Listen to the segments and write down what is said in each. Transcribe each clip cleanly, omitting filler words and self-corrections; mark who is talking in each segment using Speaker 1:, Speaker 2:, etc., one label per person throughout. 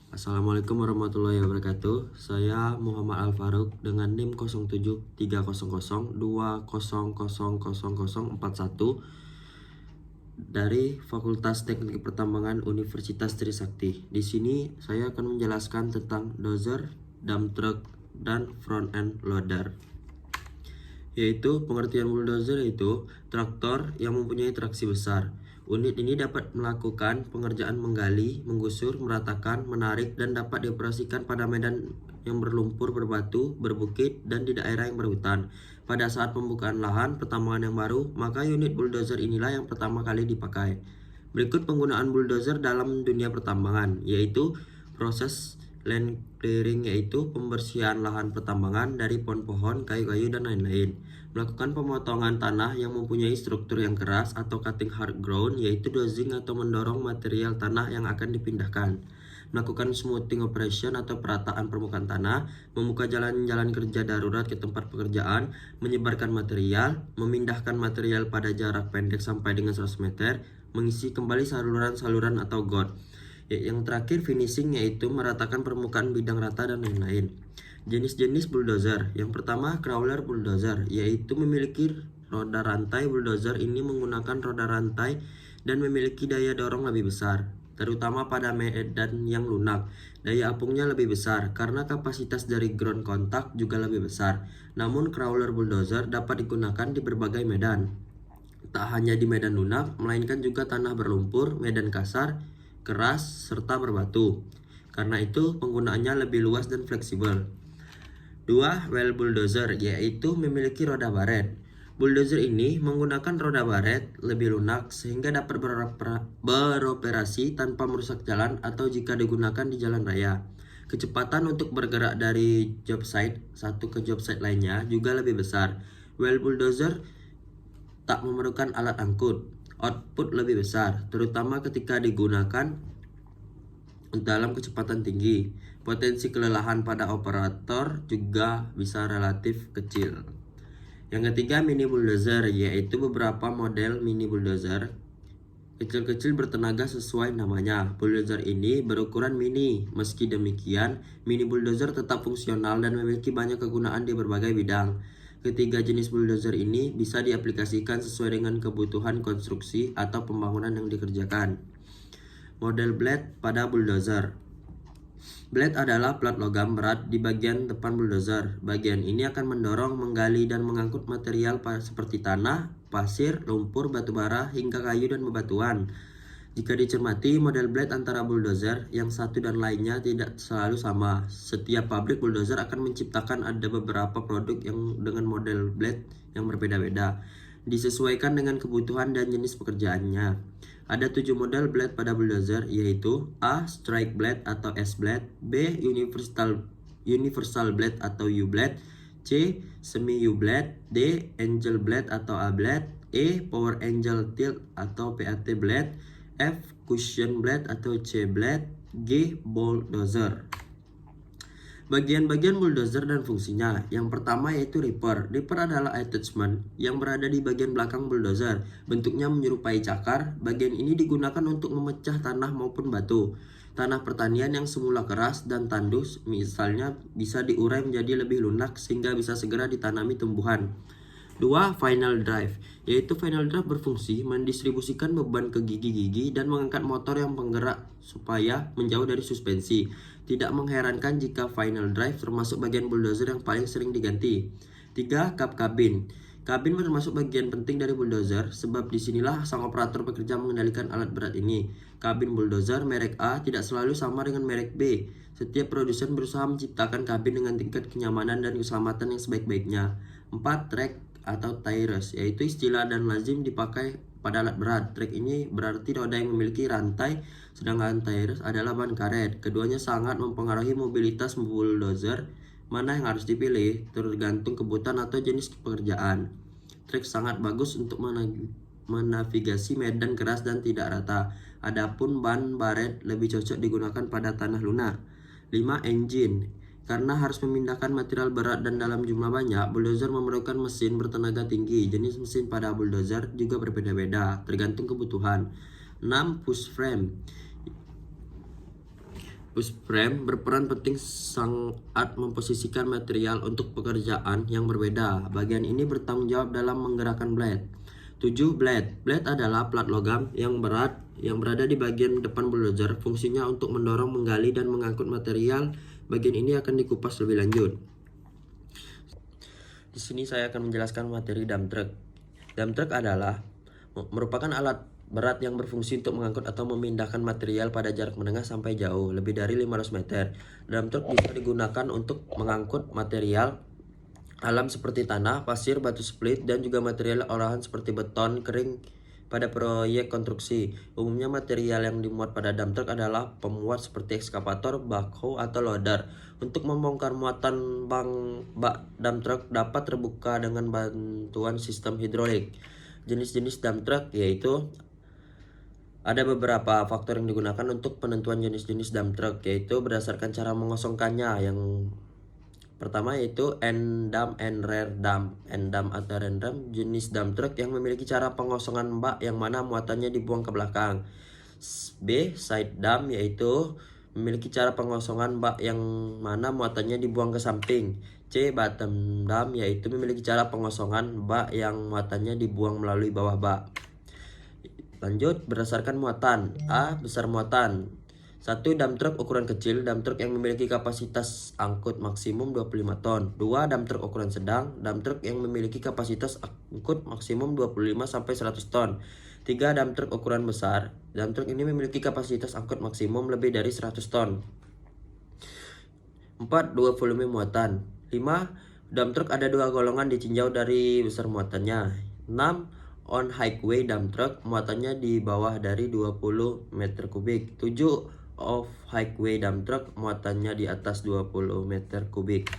Speaker 1: Assalamualaikum warahmatullahi wabarakatuh. Saya Muhammad Al Faruq dengan NIM 073002000041 dari Fakultas Teknik Pertambangan Universitas Trisakti. Di sini saya akan menjelaskan tentang dozer, dump truck, dan front end loader. Yaitu pengertian bulldozer yaitu traktor yang mempunyai traksi besar. Unit ini dapat melakukan pengerjaan menggali, menggusur, meratakan, menarik, dan dapat dioperasikan pada medan yang berlumpur, berbatu, berbukit, dan di daerah yang berhutan. Pada saat pembukaan lahan pertambangan yang baru, maka unit bulldozer inilah yang pertama kali dipakai. Berikut penggunaan bulldozer dalam dunia pertambangan, yaitu proses land clearing, yaitu pembersihan lahan pertambangan dari pohon-pohon, kayu-kayu, dan lain-lain. Melakukan pemotongan tanah yang mempunyai struktur yang keras atau cutting hard ground, yaitu dozing atau mendorong material tanah yang akan dipindahkan. Melakukan smoothing operation atau perataan permukaan tanah, membuka jalan-jalan kerja darurat ke tempat pekerjaan, menyebarkan material, memindahkan material pada jarak pendek sampai dengan 100 meter, mengisi kembali saluran-saluran atau got. Yang terakhir finishing, yaitu meratakan permukaan bidang rata dan lain-lain. Jenis-jenis bulldozer. Yang pertama, crawler bulldozer, yaitu memiliki roda rantai. Bulldozer ini menggunakan roda rantai dan memiliki daya dorong lebih besar, terutama pada medan yang lunak. Daya apungnya lebih besar karena kapasitas dari ground contact juga lebih besar. Namun crawler bulldozer dapat digunakan di berbagai medan, tak hanya di medan lunak, melainkan juga tanah berlumpur, medan kasar, keras, serta berbatu. Karena itu penggunaannya lebih luas dan fleksibel. 2. Well bulldozer, yaitu memiliki roda baret. Bulldozer ini menggunakan roda baret lebih lunak sehingga dapat beroperasi tanpa merusak jalan atau jika digunakan di jalan raya. Kecepatan untuk bergerak dari job site satu ke job site lainnya juga lebih besar. Well bulldozer tak memerlukan alat angkut. Output lebih besar, terutama ketika digunakan dalam kecepatan tinggi. Potensi kelelahan pada operator juga bisa relatif kecil. Yang ketiga, mini bulldozer, yaitu beberapa model mini bulldozer kecil-kecil bertenaga sesuai namanya. Bulldozer ini berukuran mini. Meski demikian, mini bulldozer tetap fungsional dan memiliki banyak kegunaan di berbagai bidang. Ketiga jenis bulldozer ini bisa diaplikasikan sesuai dengan kebutuhan konstruksi atau pembangunan yang dikerjakan. Model blade pada bulldozer. Blade adalah plat logam berat di bagian depan bulldozer. Bagian ini akan mendorong, menggali, dan mengangkut material seperti tanah, pasir, lumpur, batu bara, hingga kayu dan bebatuan. Jika dicermati, model blade antara bulldozer yang satu dan lainnya tidak selalu sama. Setiap pabrik bulldozer akan menciptakan ada beberapa produk yang dengan model blade yang berbeda-beda, disesuaikan dengan kebutuhan dan jenis pekerjaannya. Ada 7 model blade pada bulldozer, yaitu A. Strike blade atau S-blade, B. Universal blade atau U-blade, C. Semi U-blade, D. Angel blade atau A-blade, E. Power Angel tilt atau PAT blade, F. Cushion blade atau C-blade, G. Bulldozer. Bagian-bagian bulldozer dan fungsinya. Yang pertama yaitu ripper. Ripper adalah attachment yang berada di bagian belakang bulldozer. Bentuknya menyerupai cakar. Bagian ini digunakan untuk memecah tanah maupun batu. Tanah pertanian yang semula keras dan tandus misalnya bisa diurai menjadi lebih lunak sehingga bisa segera ditanami tumbuhan. 2. Final drive, yaitu final drive berfungsi mendistribusikan beban ke gigi-gigi dan mengangkat motor yang penggerak supaya menjauh dari suspensi. Tidak mengherankan jika final drive termasuk bagian bulldozer yang paling sering diganti. 3. Kap kabin. Kabin termasuk bagian penting dari bulldozer sebab disinilah sang operator bekerja mengendalikan alat berat ini. Kabin bulldozer merek A tidak selalu sama dengan merek B. Setiap produsen berusaha menciptakan kabin dengan tingkat kenyamanan dan keselamatan yang sebaik-baiknya. 4. Track atau tires, yaitu istilah dan lazim dipakai pada alat berat. Track ini berarti roda yang memiliki rantai, sedangkan tires adalah ban karet. Keduanya sangat mempengaruhi mobilitas bulldozer. Mana yang harus dipilih tergantung kebutuhan atau jenis pekerjaan. Track sangat bagus untuk menavigasi medan keras dan tidak rata. Adapun ban baret lebih cocok digunakan pada tanah lunak. 5. Engine. Karena harus memindahkan material berat dan dalam jumlah banyak, bulldozer memerlukan mesin bertenaga tinggi. Jenis mesin pada bulldozer juga berbeda-beda, tergantung kebutuhan. 6. Push frame. push frame berperan penting sangat memposisikan material untuk pekerjaan yang berbeda. Bagian ini bertanggung jawab dalam menggerakkan blade. 7. Blade. Blade adalah plat logam yang berat yang berada di bagian depan bulldozer. Fungsinya untuk mendorong, menggali, dan mengangkut material. Bagian ini akan dikupas lebih lanjut. Di sini saya akan menjelaskan materi dump truck. Dump truck adalah merupakan alat berat yang berfungsi untuk mengangkut atau memindahkan material pada jarak menengah sampai jauh, lebih dari 500 meter. Dump truck bisa digunakan untuk mengangkut material alam seperti tanah, pasir, batu split, dan juga material olahan seperti beton kering pada proyek konstruksi. Umumnya material yang dimuat pada dump truck adalah pemuat seperti ekskavator, backhoe, atau loader. Untuk membongkar muatan bak dump truck dapat terbuka dengan bantuan sistem hidrolik. Jenis-jenis dump truck yaitu ada beberapa faktor yang digunakan untuk penentuan jenis-jenis dump truck, yaitu berdasarkan cara mengosongkannya. Yang pertama yaitu end dump and rear dump. End dump atau rear dump jenis dump truck yang memiliki cara pengosongan bak yang mana muatannya dibuang ke belakang. B. Side dump yaitu memiliki cara pengosongan bak yang mana muatannya dibuang ke samping. C. Bottom dump yaitu memiliki cara pengosongan bak yang muatannya dibuang melalui bawah bak. Lanjut, berdasarkan muatan. A. Besar muatan. 1. Dump truck ukuran kecil, dump truck yang memiliki kapasitas angkut maksimum 25 ton. 2. Dump truck ukuran sedang, dump truck yang memiliki kapasitas angkut maksimum 25-100 ton. 3. Dump truck ukuran besar, dump truck ini memiliki kapasitas angkut maksimum lebih dari 100 ton. 4. Dua volume muatan. 5. Dump truck ada dua golongan ditinjau dari besar muatannya. 6. On highway dump truck muatannya di bawah dari 20 meter kubik. 7. Off highway dump truck muatannya di atas 20 meter kubik.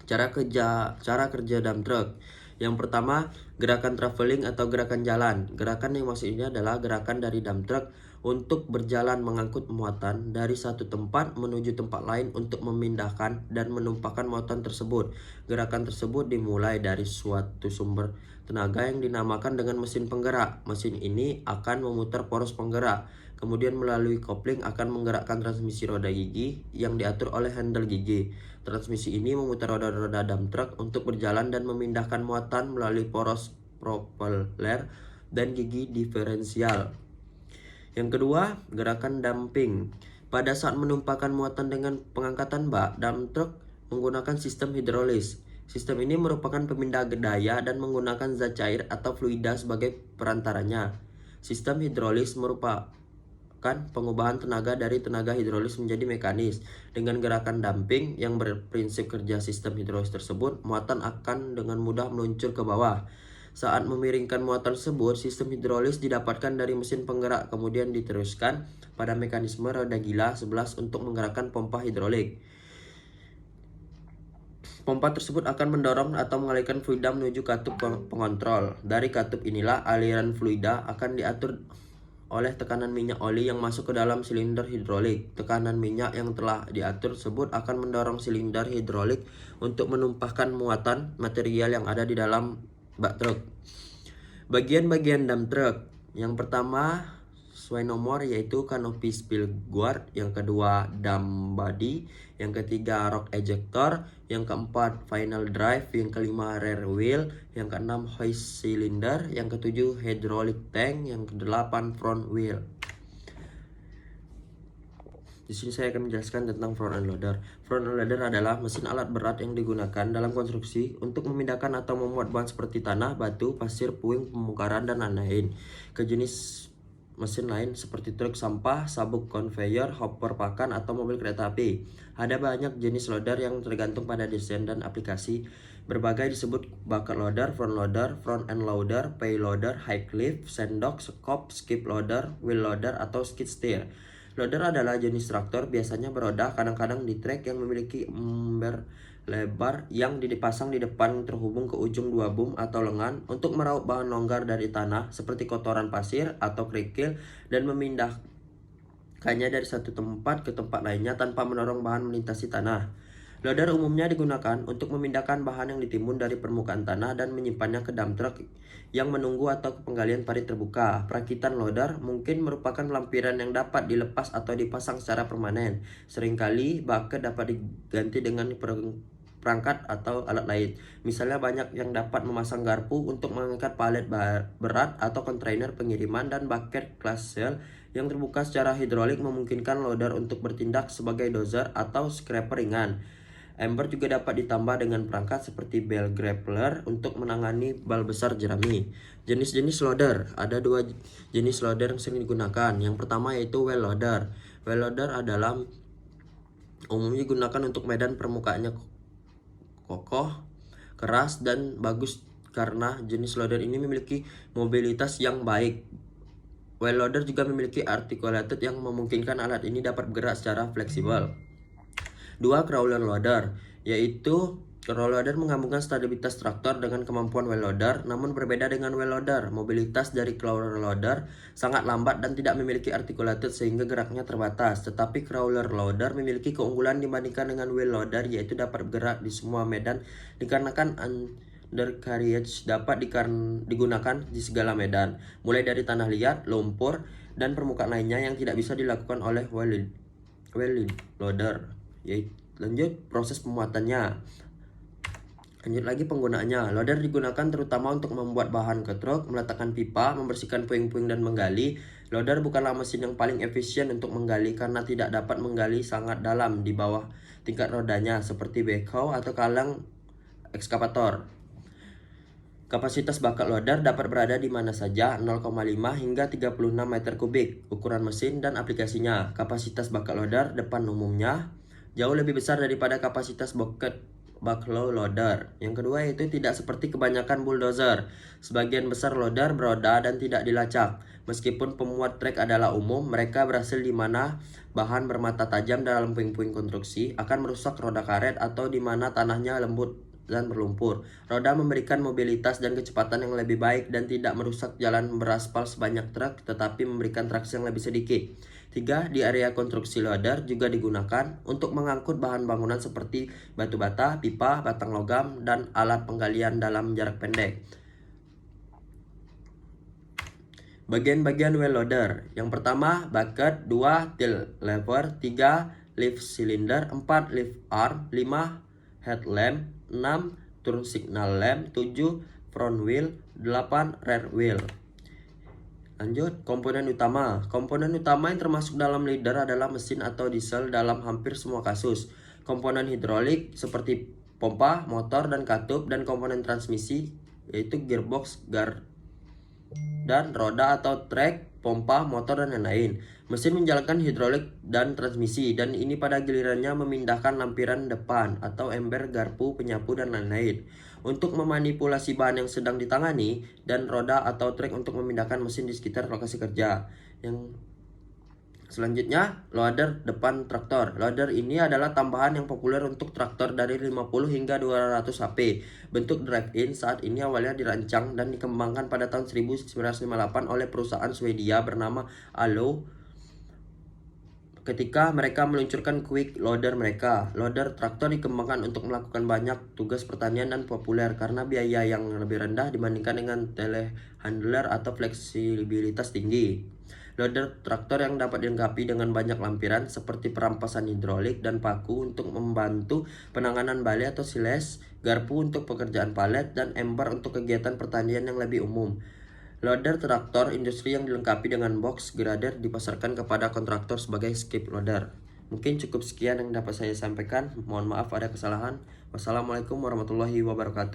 Speaker 1: Cara kerja dump truck. Yang pertama, gerakan traveling atau gerakan jalan. Gerakan yang maksud ini adalah gerakan dari dump truck untuk berjalan mengangkut muatan dari satu tempat menuju tempat lain untuk memindahkan dan menumpahkan muatan tersebut. Gerakan tersebut dimulai dari suatu sumber tenaga yang dinamakan dengan mesin penggerak. Mesin ini akan memutar poros penggerak. Kemudian melalui kopling akan menggerakkan transmisi roda gigi yang diatur oleh handle gigi. Transmisi ini memutar roda-roda dump truck untuk berjalan dan memindahkan muatan melalui poros propeller dan gigi diferensial. Yang kedua, gerakan dumping. Pada saat menumpahkan muatan dengan pengangkatan bak, dump truck menggunakan sistem hidrolis. Sistem ini merupakan pemindah daya dan menggunakan zat cair atau fluida sebagai perantaranya. Sistem hidrolis merupakan pengubahan tenaga dari tenaga hidrolis menjadi mekanis. Dengan gerakan dumping yang berprinsip kerja sistem hidrolis tersebut, muatan akan dengan mudah meluncur ke bawah. Saat memiringkan muatan tersebut, sistem hidrolis didapatkan dari mesin penggerak, kemudian diteruskan pada mekanisme roda gila 11 untuk menggerakkan pompa hidrolik. Pompa tersebut akan mendorong atau mengalirkan fluida menuju katup pengontrol. Dari katup inilah aliran fluida akan diatur oleh tekanan minyak oli yang masuk ke dalam silinder hidrolik. Tekanan minyak yang telah diatur tersebut akan mendorong silinder hidrolik untuk menumpahkan muatan material yang ada di dalam bak truk. Bagian-bagian dump truck. Yang pertama, sesuai nomor yaitu canopy spill guard, yang kedua dump body, yang ketiga rock ejector, yang keempat final drive, yang kelima rear wheel, yang keenam hoist cylinder, yang ketujuh hydraulic tank, yang kedelapan front wheel. Di sini saya akan menjelaskan tentang front end loader. Front end loader adalah mesin alat berat yang digunakan dalam konstruksi untuk memindahkan atau memuat bahan seperti tanah, batu, pasir, puing, pembongkaran, dan lain-lain ke jenis mesin lain seperti truk sampah, sabuk konveyor, hopper pakan, atau mobil kereta api. Ada banyak jenis loader yang tergantung pada desain dan aplikasi. Berbagai disebut bucket loader, front end loader, pay loader, high lift, sandok, scoop, skip loader, wheel loader, atau skid steer. Loader adalah jenis traktor biasanya beroda, kadang-kadang di trek, yang memiliki ember lebar yang dipasang di depan terhubung ke ujung dua boom atau lengan untuk meraup bahan longgar dari tanah seperti kotoran pasir atau kerikil dan memindahkannya dari satu tempat ke tempat lainnya tanpa mendorong bahan melintasi tanah. Loader umumnya digunakan untuk memindahkan bahan yang ditimbun dari permukaan tanah dan menyimpannya ke dump truck yang menunggu atau ke penggalian parit terbuka. Perakitan loader mungkin merupakan lampiran yang dapat dilepas atau dipasang secara permanen. Seringkali bucket dapat diganti dengan perangkat atau alat lain. Misalnya banyak yang dapat memasang garpu untuk mengangkat palet berat atau kontainer pengiriman, dan bucket class cell yang terbuka secara hidrolik memungkinkan loader untuk bertindak sebagai dozer atau scraper ringan. Ember juga dapat ditambah dengan perangkat seperti bell grappler untuk menangani bal besar jerami. Jenis-jenis loader. Ada dua jenis loader yang sering digunakan. Yang pertama yaitu well loader. Well loader adalah umumnya digunakan untuk medan permukaannya kokoh, keras, dan bagus karena jenis loader ini memiliki mobilitas yang baik. Well loader juga memiliki articulated yang memungkinkan alat ini dapat bergerak secara fleksibel. Dua crawler loader, yaitu crawler loader menggabungkan stabilitas traktor dengan kemampuan well loader, namun berbeda dengan well loader. Mobilitas dari crawler loader sangat lambat dan tidak memiliki articulated sehingga geraknya terbatas. Tetapi crawler loader memiliki keunggulan dibandingkan dengan well loader, yaitu dapat bergerak di semua medan dikarenakan undercarriage dapat digunakan di segala medan, mulai dari tanah liat, lumpur, dan permukaan lainnya yang tidak bisa dilakukan oleh well loader. Lanjut proses pemuatannya. Lanjut lagi penggunaannya. Loader digunakan terutama untuk membuat bahan ke truk, meletakkan pipa, membersihkan puing-puing, dan menggali. Loader bukanlah mesin yang paling efisien untuk menggali karena tidak dapat menggali sangat dalam di bawah tingkat rodanya seperti backhoe atau kalang ekskavator. Kapasitas bucket loader dapat berada di mana saja, 0,5 hingga 36 meter kubik. Ukuran mesin dan aplikasinya. Kapasitas bucket loader depan umumnya jauh lebih besar daripada kapasitas backhoe loader. Yang kedua yaitu tidak seperti kebanyakan bulldozer. Sebagian besar loader beroda dan tidak dilacak. Meskipun pemuat trek adalah umum, mereka berhasil di mana bahan bermata tajam dalam puing-puing konstruksi akan merusak roda karet atau di mana tanahnya lembut dan berlumpur. Roda memberikan mobilitas dan kecepatan yang lebih baik dan tidak merusak jalan beraspal sebanyak truk, tetapi memberikan traksi yang lebih sedikit. 3. Di area konstruksi loader juga digunakan untuk mengangkut bahan bangunan seperti batu bata, pipa, batang logam, dan alat penggalian dalam jarak pendek. Bagian-bagian well loader. Yang pertama, bucket. 2. Tail lever. 3. Lift cylinder. 4. Lift arm. 5. Headlamp. 6. Turn signal lamp. 7. Front wheel. 8. Rear wheel. Lanjut, komponen utama. Komponen utama yang termasuk dalam leader adalah mesin atau diesel dalam hampir semua kasus. Komponen hidrolik seperti pompa, motor, dan katup, dan komponen transmisi yaitu gearbox, dan roda atau trek, pompa, motor, dan lain-lain. Mesin menjalankan hidrolik dan transmisi, dan ini pada gilirannya memindahkan lampiran depan atau ember, garpu, penyapu, dan lain-lain untuk memanipulasi bahan yang sedang ditangani, dan roda atau trek untuk memindahkan mesin di sekitar lokasi kerja. Yang selanjutnya, loader depan traktor. Loader ini adalah tambahan yang populer untuk traktor dari 50 hingga 200 HP. Bentuk drive-in saat ini awalnya dirancang dan dikembangkan pada tahun 1958 oleh perusahaan Swedia bernama Allo ketika mereka meluncurkan quick loader mereka. Loader traktor dikembangkan untuk melakukan banyak tugas pertanian dan populer karena biaya yang lebih rendah dibandingkan dengan telehandler atau fleksibilitas tinggi. Loader traktor yang dapat dilengkapi dengan banyak lampiran seperti perampasan hidrolik dan paku untuk membantu penanganan bale atau siles, garpu untuk pekerjaan palet, dan ember untuk kegiatan pertanian yang lebih umum. Loader traktor industri yang dilengkapi dengan box grader dipasarkan kepada kontraktor sebagai skip loader. Mungkin cukup sekian yang dapat saya sampaikan. Mohon maaf ada kesalahan. Wassalamualaikum warahmatullahi wabarakatuh.